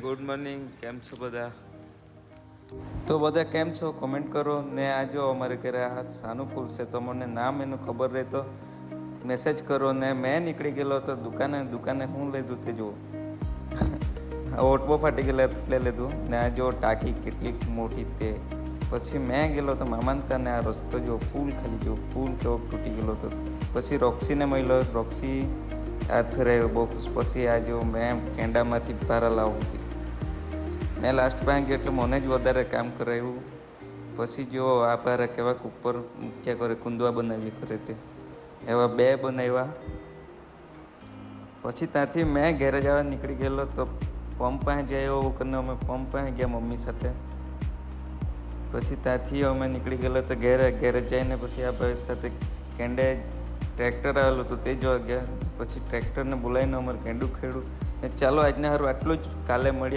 Good morning, કેમ છો બધા? તો બધા કેમ છો કમેન્ટ કરો ને આ જો અમારે ઘરે આ સાનું ફૂલ છે તો મને નામ એનું ખબર રહે તો મેસેજ કરો ને મેં નીકળી ગયેલો તો દુકાને હું લીધું તે જુઓ. ઓટબો ફાટી ગયેલા એટલે લીધું ને આ જો ટાંકી કેટલી મોટી તે પછી મેં ગયેલો તો મામાને ત્યાં ને આ રસ્તો જો પુલ ખાલી જો પુલ કેવો તૂટી ગયેલો હતો. પછી રોક્સીને મળ્યો, રોક્સી હાથ ફેરાયો બહુ ખુશ. પછી આ જો મેં કેંડામાંથી ભારા લાવું હતી. મેં લાસ્ટ પાસે ગયો એટલે મને જ વધારે કામ કરાવ્યું. પછી જો આ ભારા કેવાક ઉપર મૂક્યા કરે, કુંદવા બનાવી કરે તે એવા 2 બનાવ્યા. પછી ત્યાંથી મેં ઘરે જવા નીકળી ગયેલો તો પંપ પાસે જાય એવું કરીને અમે પંપ પાસે ગયા મમ્મી સાથે. પછી ત્યાંથી અમે નીકળી ગયેલો તો ઘરે જઈને પછી આ ભાઈ સાથે કેંડે ટ્રેક્ટર આવેલું હતું તે જોવા ગયા. પછી ટ્રેક્ટરને બોલાવીને અમારે કેંડું ખેડું ને ચાલો આજના સારું આટલું જ, કાલે મળીએ.